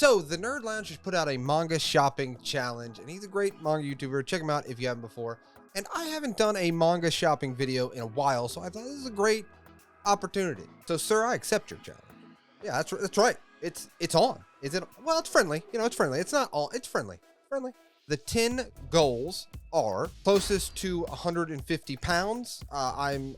So the Nerd Lounge has put out a manga shopping challenge, and he's a great manga YouTuber. Check him out if you haven't before. And I haven't done a manga shopping video in a while, so I thought this is a great opportunity. So, sir, I accept your challenge. Yeah, that's right. It's on. Is it? Well, it's friendly. You know, it's friendly. It's not all. It's friendly. Friendly. The 10 goals are closest to 150 pounds. I'm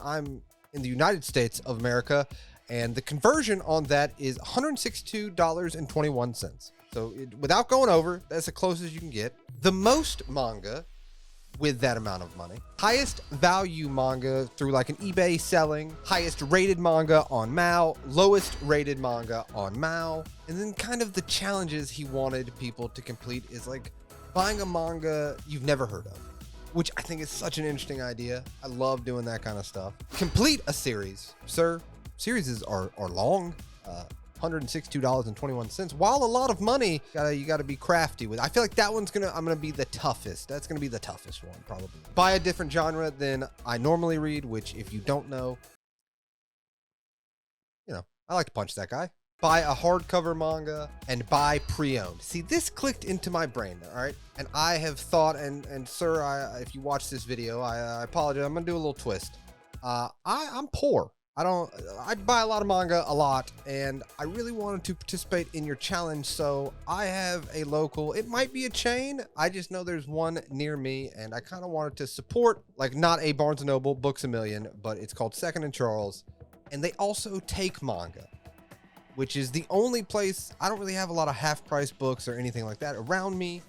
in the United States of America, and the conversion on that is $162.21. So without going over, that's the closest you can get. The most manga with that amount of money. Highest value manga through like an eBay selling. Highest rated manga on Mao. Lowest rated manga on Mao. And then kind of the challenges he wanted people to complete is like buying a manga you've never heard of, which I think is such an interesting idea. I love doing that kind of stuff. Complete a series. Sir, series are long. $162.21. While a lot of money, you gotta be crafty with. I feel like that one's I'm gonna be the toughest. That's gonna be the toughest one, probably. Buy a different genre than I normally read, which if you don't know, you know, I like to punch that guy. Buy a hardcover manga and buy pre-owned. See, this clicked into my brain, all right? And I have thought, and sir, if you watch this video, I apologize. I'm gonna do a little twist. I'm poor. I buy a lot of manga a lot, and I really wanted to participate in your challenge, so I have a local, it might be a chain, I just know there's one near me, and I kind of wanted to support, like not a Barnes & Noble, Books A Million, but it's called Second and Charles, and they also take manga, which is the only place, I don't really have a lot of half-price books or anything like that around me.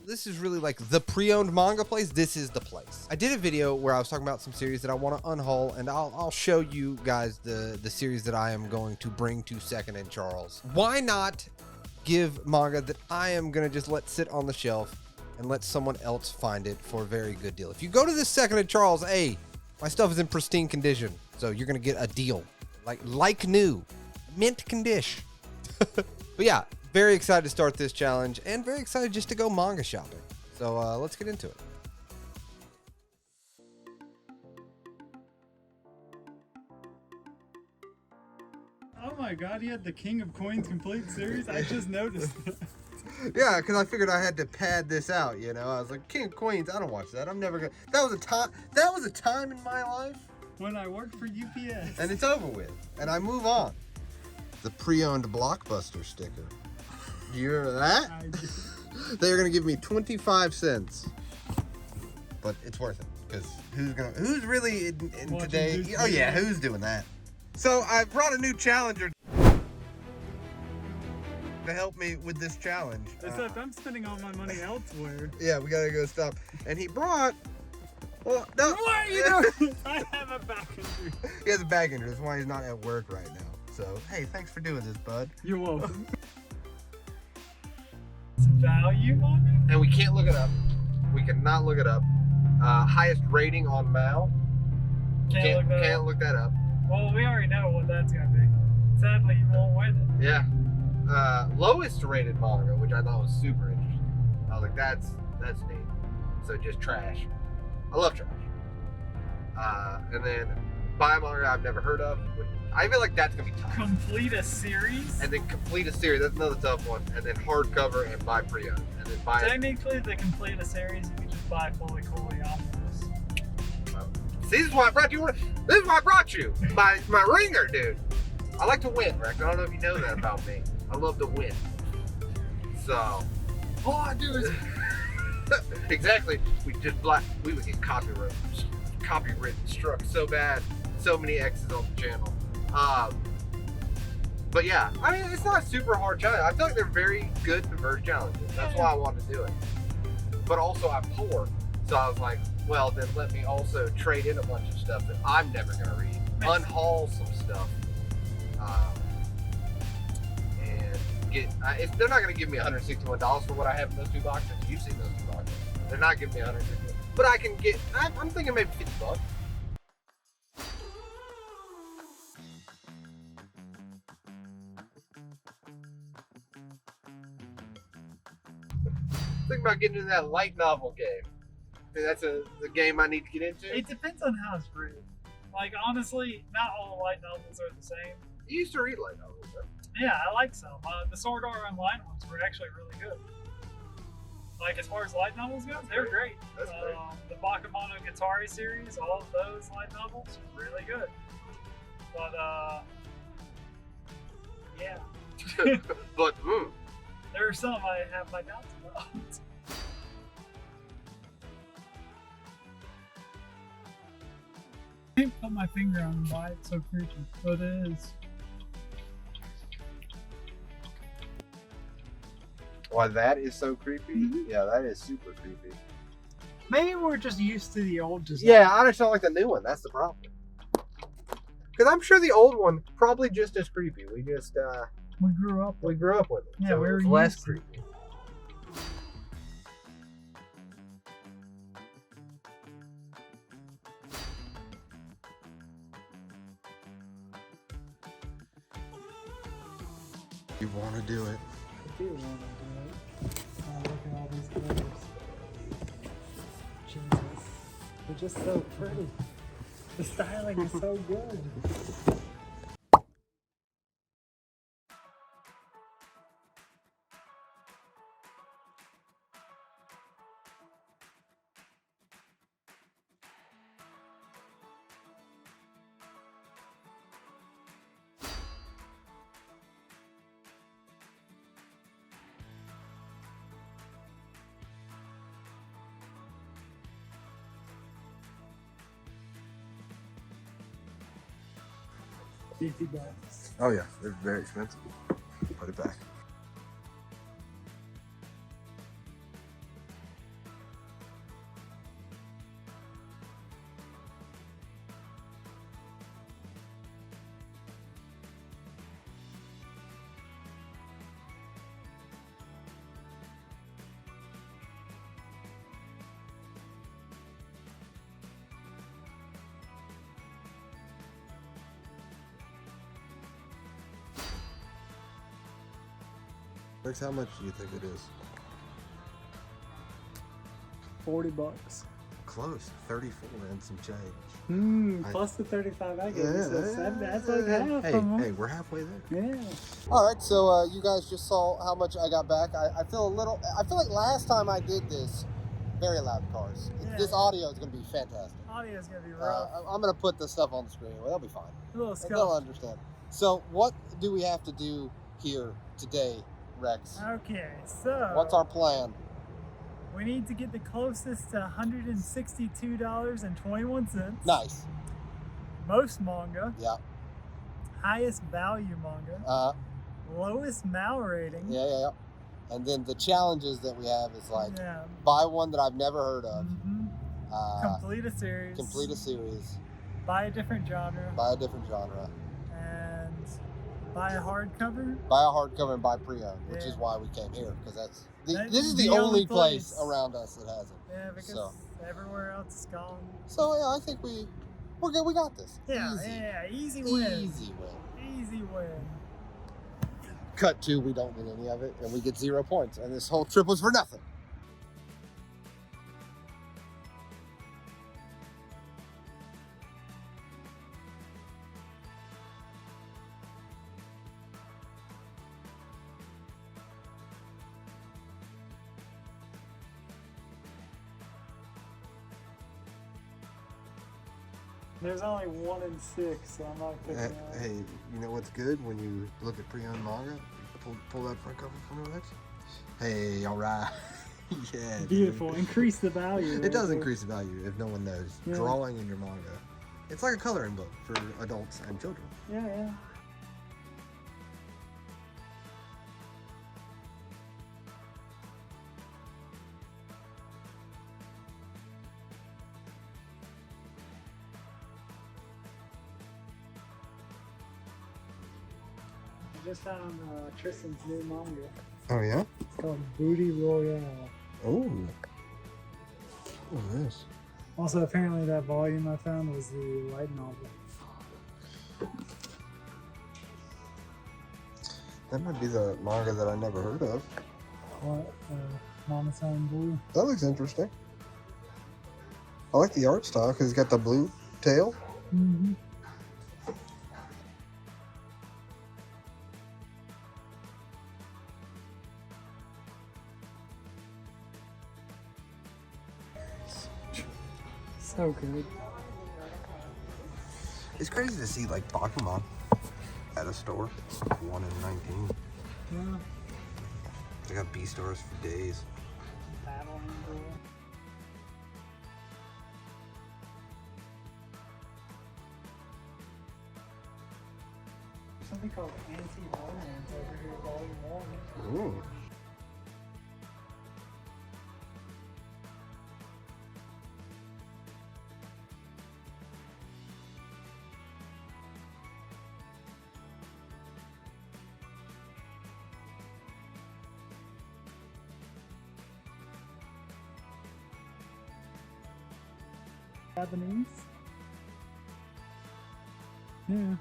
This is really like the pre-owned manga place. This is the place. I did a video where I was talking about some series that I want to unhaul, and I'll show you guys the series that I am going to bring to Second and Charles. Why not give manga that I am going to just let sit on the shelf and let someone else find it for a very good deal? If you go to this Second and Charles, hey, my stuff is in pristine condition, so you're going to get a deal. Like new. Mint condition. But yeah. Very excited to start this challenge and very excited just to go manga shopping. So let's get into it. Oh my god, he had the King of Coins complete series? I just noticed that. Yeah, because I figured I had to pad this out, you know. I was like, King of Queens, I don't watch that. I'm never gonna. That was a time in my life when I worked for UPS. And it's over with. And I move on. The pre-owned Blockbuster sticker. Do you remember that? I do. They're gonna give me 25 cents, but it's worth it because who's really in today? Oh yeah, who's doing that? So I brought a new challenger to help me with this challenge. Except I'm spending all my money elsewhere. Yeah, we gotta go stop. And he brought. Well, no. What are you doing? I have a back injury. He has a back injury. That's why he's not at work right now. So hey, thanks for doing this, bud. You're welcome. Value on it? And we can't look it up. We cannot look it up. Highest rating on Mao. Can't look that up. Well, we already know what that's gonna be. Sadly, you won't win it. Yeah. Lowest rated manga, which I thought was super interesting. I was like, that's neat. So just trash. I love trash. And then buy a manga I've never heard of. Which I feel like that's gonna be tough. Complete a series? And then complete a series. That's another tough one. And then hardcover and buy pre-owned. And then buy. Technically, the complete a series, you can just buy fully omnibus. See, this is why I brought you. This is why I brought you. My ringer, dude. I like to win, Rick. I don't know if you know that about me. I love to win. So all I do is exactly. We would get copywritten struck so bad. So many X's on the channel. But yeah, I mean, it's not a super hard challenge. I feel like they're very good diverse challenges. That's why I wanted to do it. But also I'm poor, so I was like, well, then let me also trade in a bunch of stuff that I'm never gonna read. Unhaul some stuff. And get, they're not gonna give me $161 for what I have in those two boxes. You've seen those two boxes. They're not giving me $161. But I can get, I'm thinking maybe $50. Think about getting into that light novel game. I think that's the game I need to get into. It depends on how it's read. Like, honestly, not all light novels are the same. You used to read light novels, though. Yeah, I like some. The Sword Art Online ones were actually really good. Like, as far as light novels goes, they're great. That's great. The Bakemonogatari series, all of those light novels, really good. But, yeah. But, There are some I have my doubts about. I can't put my finger on why it's so creepy, but it is. why that is so creepy? Mhm. Yeah, that is super creepy. Maybe we're just used to the old design. Yeah, I just don't like the new one. That's the problem. Because I'm sure the old one probably just as creepy. We just We grew up. we grew up with it. Yeah, so we it were was less used to it. creepy. You want to do it? I do want to do it. Oh, look at all these colors. Jesus. They're just so pretty. The styling is so good. $50. Oh yeah, they're very expensive. Put it back. Rex, how much do you think it is? $40. Close, 34 and some change. Plus the 35 I gave you, Yeah, so that's like half hey, from them. hey, we're halfway there. Yeah. All right, so you guys just saw how much I got back. I feel like last time I did this, very loud cars. Yeah. This audio is going to be fantastic. Audio's gonna be rough. I'm going to put the stuff on the screen. Well, they'll be fine. A little They'll scuff. understand. So what do we have to do here today, Rex? Okay, so What's our plan? we need to get the closest to $162.21. Nice. Most manga, Yeah. highest value manga, lowest mal rating. Yeah. And then the challenges that we have is like Yeah. buy one that I've never heard of. Mhm. Complete a series. Complete a series. Buy a different genre. Buy a different genre. And buy a hardcover. Buy a hardcover and buy pre-owned, which Yeah. is why we came here, because That's this is the only place around us that has it. Yeah, because So. everywhere else is gone. So yeah, I think we're good. We got this. Yeah, Easy. yeah, easy win. Easy win. Easy win. Cut to, we don't win any of it, and we get 0 points, and this whole trip was for nothing. There's only 1 in 6, so I'm not picking that. Hey, you know what's good when you look at pre-owned manga? Pull that front cover for me, Rex. Hey, all right. Yeah. Beautiful. Dude. Increase the value. It does increase the value if no one knows. Yeah. Drawing in your manga. It's like a coloring book for adults and children. Yeah. I just found Tristan's new manga. Oh, yeah? It's called Booty Royale. Oh. What is this? Also, apparently that volume I found was the light novel. That might be the manga that I never heard of. What? Mama-san Blue. That looks interesting. I like the art style because it's got the blue tail. Mm-hmm. So good. It's crazy to see like Pokemon at a store. 1 in 19. Yeah. They got B stores for days. Battle Angel. Something called Anti-Romance over here, Volume 1. Ooh. Japanese? Yeah.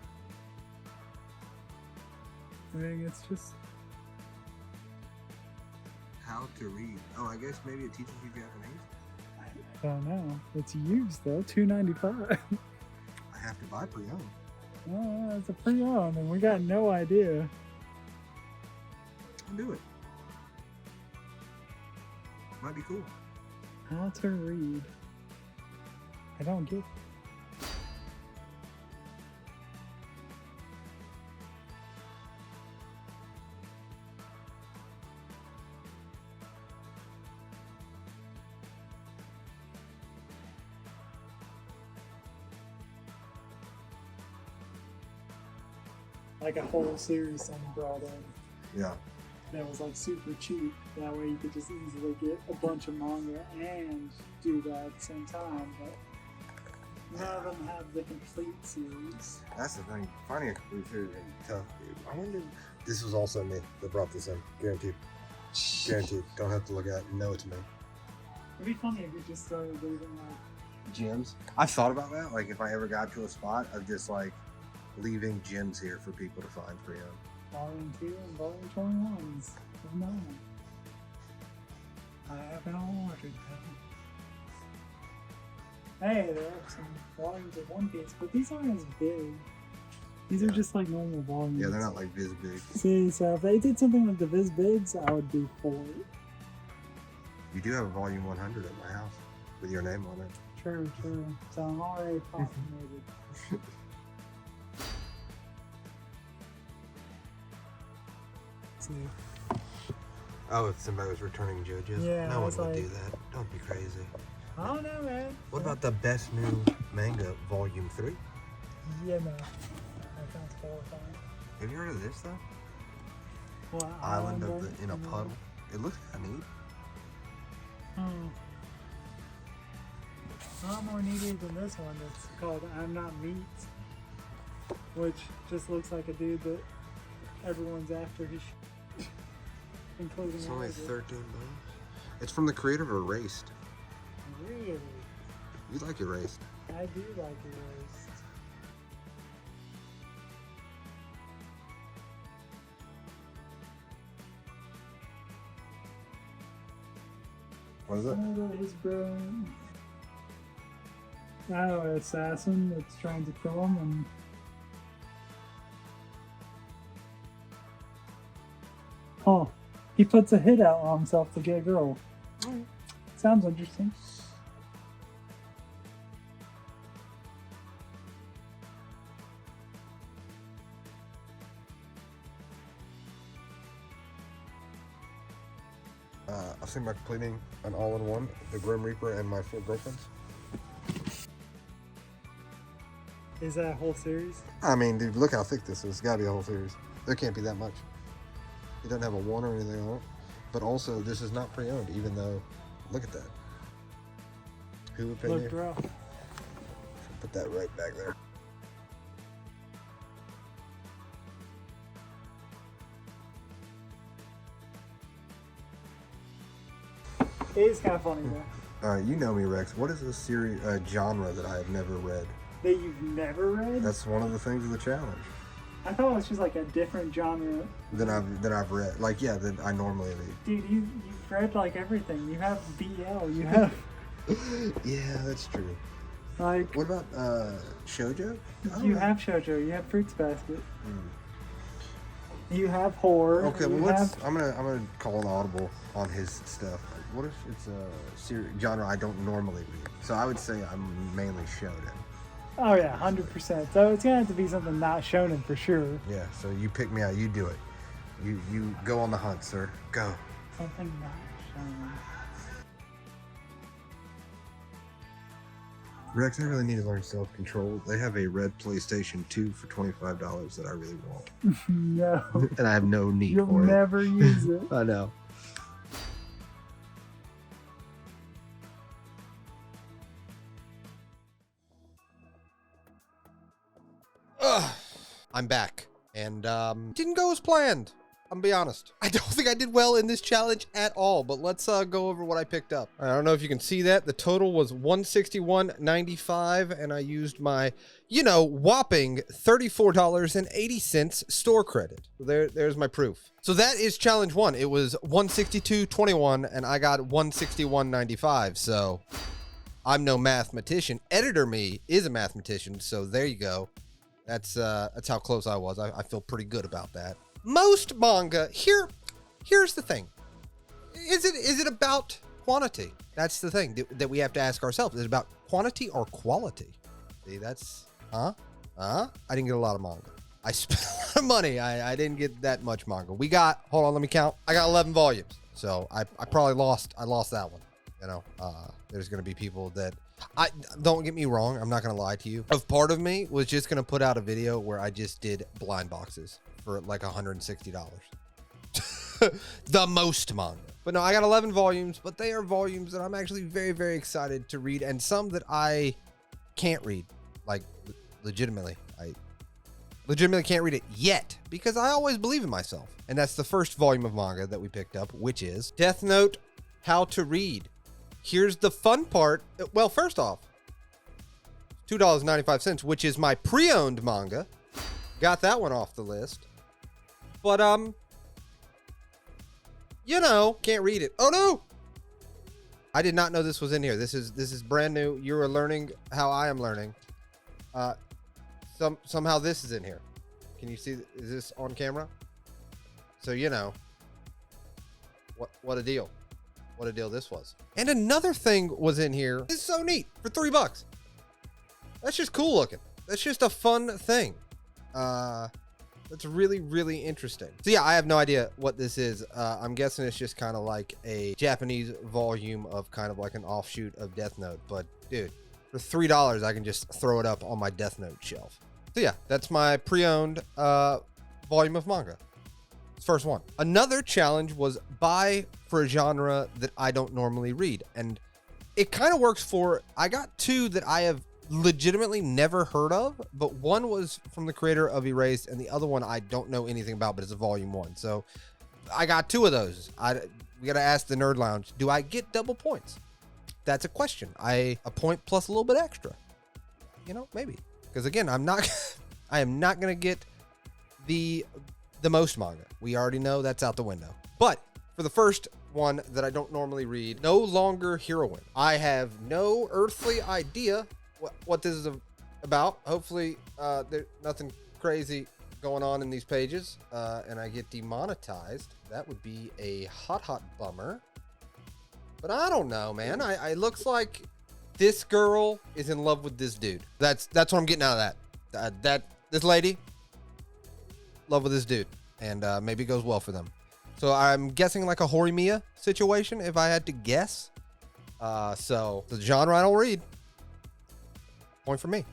I think it's just... How to read. Oh, I guess maybe it teaches you Japanese? I don't know. It's used though, $2.95. I have to buy pre-owned. Oh, it's a pre-owned and we got no idea. I'll do it. Might be cool. How to read. I don't get it. Like a whole series someone brought in Yeah. that was like super cheap. That way you could just easily get a bunch of manga and do that at the same time. But none of them have the complete series. That's the thing. Finding a complete series is tough, dude. I wonder if this was also me that brought this in. Guaranteed. Guaranteed. Don't have to look at it. No, it's me. It'd be funny if we just started reading like Gyms. I thought about that. Like if I ever got to a spot of just like leaving gyms here for people to find pre-owned. Volume 2 and Volume 21s of manga. I haven't ordered them. Hey, there are some volumes of One Piece, but these aren't as big. These are just like normal volumes. Yeah, they're not like Viz big. See, so if they did something with the Viz Bigs, I would be for it. You do have a volume 100 at my house with your name on it. True, true. So I'm already populated. See. Oh, if somebody was returning JoJo's? Yeah, no I one was would like- do that. Don't be crazy. I don't know, man. What about the best new manga, volume 3? Yeah, no. That sounds horrifying. Have you heard of this though? What, Island of the in a puddle. It looks kind of neat. A lot more needed than this one that's called I'm Not Meat, which just looks like a dude that everyone's after his including It's only Isaac. 13 bucks. It's from the creator of Erased. Really? You like Erased? I do like Erased. What is it? His bro. Oh, an assassin that's trying to kill him and oh, he puts a hit out on himself to get a girl. Sounds interesting. I think by completing an all-in-one, the Grim Reaper and my 4 girlfriends. Is that a whole series? I mean, dude, look how thick this is. It's gotta be a whole series. There can't be that much. It doesn't have a 1 or anything on it. But also, this is not pre-owned, even though, look at that. Who would pay me? Looked rough. Put that right back there. It is kind of funny though. You know me, Rex. What is a series, genre that I have never read? That you've never read? That's one of the things of the challenge. I thought it was just like a different genre. That I've read. Like, yeah, that I normally read. Dude, you've read like everything. You have BL, you have Yeah, that's true. like What about shoujo? you have shoujo, you have Fruits Basket. You have horror. Okay, you well have... I'm gonna call an audible on his stuff. What if it's a genre I don't normally read? So I would say I'm mainly shonen. Oh yeah, 100%. So it's gonna have to be something not shonen for sure. Yeah. So you pick me out. You do it. You go on the hunt, sir. Go. Something not shonen. Rex, I really need to learn self-control. They have a red PlayStation 2 for $25 that I really want. No. And I have no need You'll for it. never use it. I know. Ugh. I'm back. And didn't go as planned. I'm gonna be honest. I don't think I did well in this challenge at all, but let's go over what I picked up. I don't know if you can see that. The total was $161.95, and I used my, whopping $34.80 store credit. There's my proof. So that is challenge 1. It was $162.21, and I got $161.95. So I'm no mathematician. Editor me is a mathematician, so there you go. That's how close I was. I feel pretty good about that. Most manga here's the thing. Is it about quantity? That's the thing that we have to ask ourselves. Is it about quantity or quality? See, that's I didn't get a lot of manga. I spent a lot of money. I didn't get that much manga. We got, hold on, let me count. I got 11 volumes. So I probably lost that one. There's gonna be people that don't get me wrong, I'm not gonna lie to you. Of part of me was just gonna put out a video where I just did blind boxes for like $160. The most manga. But no, I got 11 volumes, but they are volumes that I'm actually very, very excited to read, and some that I can't read. Like, legitimately. I legitimately can't read it yet, because I always believe in myself. And that's the first volume of manga that we picked up, which is Death Note: How to Read. Here's the fun part. Well, first off, $2.95, which is my pre-owned manga. Got that one off the list. But, can't read it. Oh, no! I did not know this was in here. This is brand new. You are learning how I am learning. Somehow this is in here. Can you see? Is this on camera? So, what a deal. What a deal this was. And another thing was in here. This is so neat for $3. That's just cool looking. That's just a fun thing. That's really, really interesting. So yeah, I have no idea what this is. I'm guessing it's just kind of like a Japanese volume of kind of like an offshoot of Death Note. But dude, for $3, I can just throw it up on my Death Note shelf. So yeah, that's my pre-owned volume of manga. First one. Another challenge was buy for a genre that I don't normally read, and it kind of works for, I got 2 that I have legitimately never heard of, but one was from the creator of Erased, and the other one I don't know anything about, but it's a volume 1. So I got 2 of those. We gotta ask the Nerd Lounge, do I get double points? That's a question. A point plus a little bit extra, maybe, because again, I am not gonna get the most manga. We already know that's out the window. But for the first one that I don't normally read, No Longer Heroine. I have no earthly idea what this is about. Hopefully there's nothing crazy going on in these pages and I get demonetized. That would be a hot bummer. But I don't know, man. I looks like this girl is in love with this dude. That's what I'm getting out of that. This lady, love with this dude, and maybe it goes well for them. So I'm guessing like a Horimiya situation if I had to guess. So the genre I don't read. Point for me.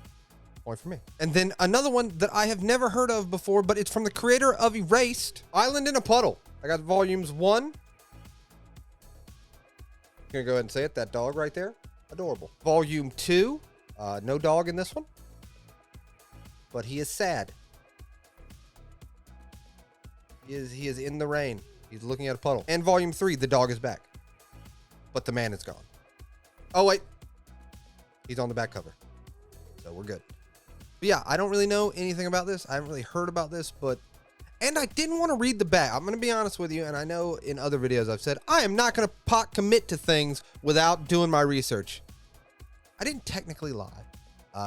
And then another one that I have never heard of before, but it's from the creator of Erased, Island in a Puddle. I got volumes 1. Gonna go ahead and say it. That dog right there, adorable. Volume 2. No dog in this one, but he is sad. He is in the rain. He's looking at a puddle. And volume 3, the dog is back, but the man is gone. Oh wait, he's on the back cover, so we're good. But yeah, I don't really know anything about this. I haven't really heard about this, and I didn't want to read the back. I'm going to be honest with you, and I know in other videos I've said, I am not going to pot commit to things without doing my research. I didn't technically lie.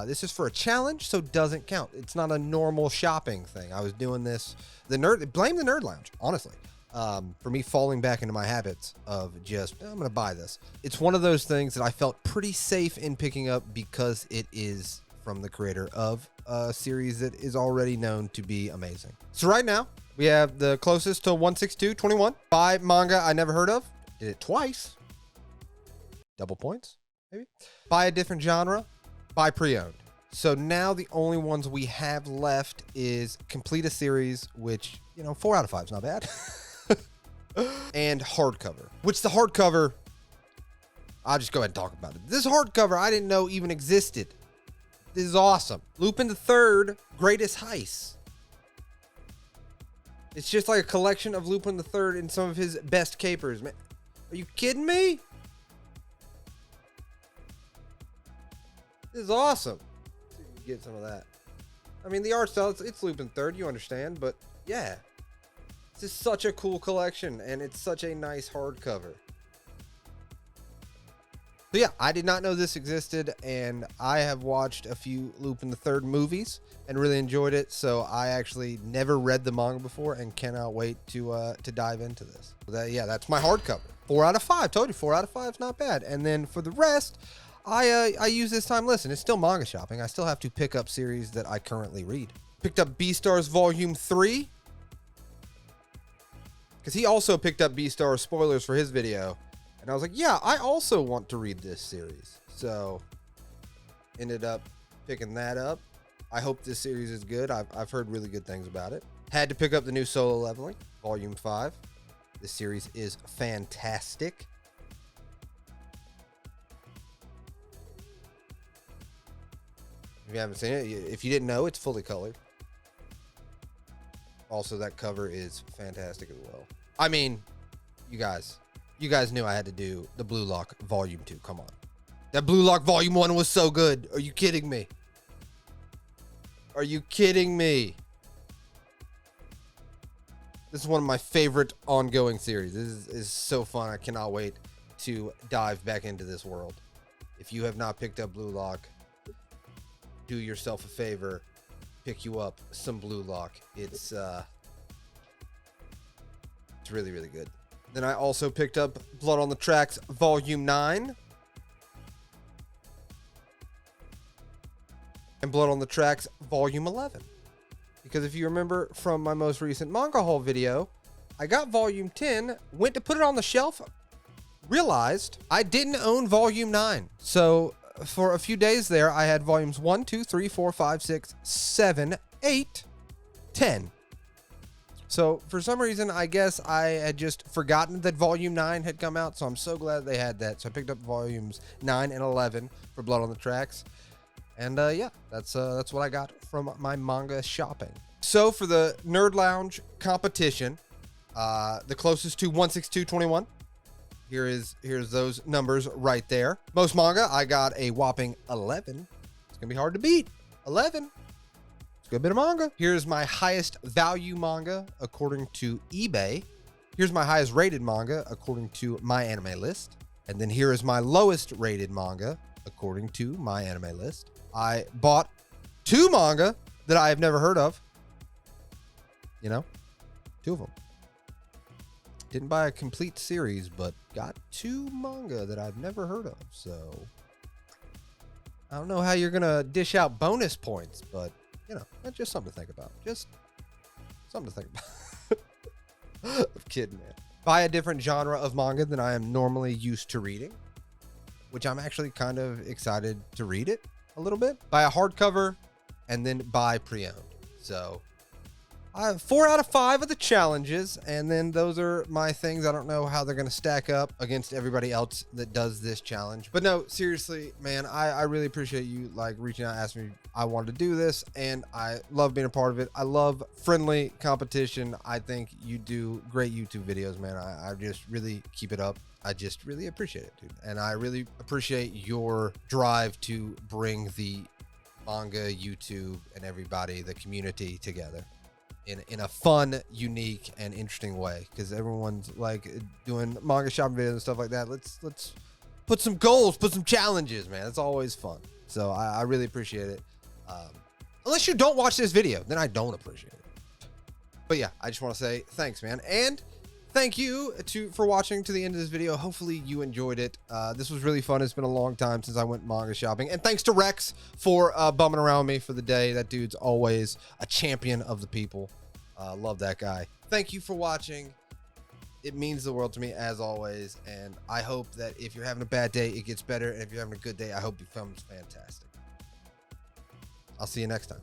This is for a challenge, so it doesn't count. It's not a normal shopping thing. I was doing this. Blame the Nerd Lounge, honestly, for me falling back into my habits of just, I'm going to buy this. It's one of those things that I felt pretty safe in picking up because it is from the creator of a series that is already known to be amazing. So right now, we have the closest to 162.21 by manga I never heard of. Did it twice. Double points, maybe. By a different genre, by pre-owned. So now the only ones we have left is complete a series, which, 4 out of 5 is not bad. And hardcover, which the hardcover, I'll just go ahead and talk about it. This hardcover I didn't know even existed. This is awesome. Lupin the Third, Greatest Heist. It's just like a collection of Lupin the Third and some of his best capers, man. Are you kidding me? This is awesome. Let's see if we can get some of that. I mean, the art style, it's Lupin Third, you understand, but yeah. This is such a cool collection, and it's such a nice hardcover. So yeah, I did not know this existed, and I have watched a few Lupin the Third movies and really enjoyed it. So I actually never read the manga before and cannot wait to dive into this. That's my hardcover. 4 out of 5. Told you 4 out of 5 is not bad. And then for the rest, I use this time. Listen, it's still manga shopping. I still have to pick up series that I currently read. Picked up Beastars Volume 3. Because he also picked up Beastars spoilers for his video. And I was like, yeah, I also want to read this series. So, ended up picking that up. I hope this series is good. I've heard really good things about it. Had to pick up the new Solo Leveling, Volume 5. This series is fantastic. If you haven't seen it, if you didn't know, it's fully colored. Also, that cover is fantastic as well. I mean, you guys knew I had to do the Blue Lock Volume 2. Come on. That Blue Lock Volume 1 was so good. Are you kidding me? Are you kidding me? This is one of my favorite ongoing series. This is so fun. I cannot wait to dive back into this world. If you have not picked up Blue Lock, do yourself a favor. Pick you up some Blue Lock. It's really, really good. Then I also picked up Blood on the Tracks Volume 9. And Blood on the Tracks Volume 11. Because if you remember from my most recent Manga Haul video, I got Volume 10, went to put it on the shelf, realized I didn't own Volume 9. So for a few days there, I had Volumes 1, 2, 3, 4, 5, 6, 7, 8, 10. So for some reason, I guess I had just forgotten that Volume 9 had come out. So I'm so glad they had that. So I picked up Volumes 9 and 11 for Blood on the Tracks. And yeah, that's what I got from my manga shopping. So for the Nerd Lounge competition, the closest to 162.21. Here's those numbers right there. Most manga, I got a whopping 11. It's gonna be hard to beat. 11. It's a good bit of manga. Here's my highest value manga according to eBay. Here's my highest rated manga according to my anime list. And then here is my lowest rated manga according to my anime list. I bought 2 manga that I have never heard of. 2 of them. Didn't buy a complete series, but got 2 manga that I've never heard of. So I don't know how you're gonna dish out bonus points, but that's just something to think about. Just something to think about. I'm kidding, man. Buy a different genre of manga than I am normally used to reading, which I'm actually kind of excited to read it a little bit. Buy a hardcover and then buy pre-owned. So I have 4 out of 5 of the challenges, and then those are my things. I don't know how they're going to stack up against everybody else that does this challenge. But no, seriously, man, I really appreciate you reaching out, asking me. I wanted to do this, and I love being a part of it. I love friendly competition. I think you do great YouTube videos, man. I just really keep it up. I just really appreciate it, dude. And I really appreciate your drive to bring the manga, YouTube, and everybody, the community together in a fun, unique, and interesting way. Because everyone's doing manga shopping videos and stuff like that. Let's put some goals, put some challenges, man. It's always fun. So I really appreciate it. Unless you don't watch this video, then I don't appreciate it. But yeah, I just want to say thanks, man. And thank you for watching to the end of this video. Hopefully you enjoyed it. This was really fun. It's been a long time since I went manga shopping. And thanks to Rex for bumming around me for the day. That dude's always a champion of the people. Love that guy. Thank you for watching. It means the world to me, as always. And I hope that if you're having a bad day, it gets better. And if you're having a good day, I hope it becomes fantastic. I'll see you next time.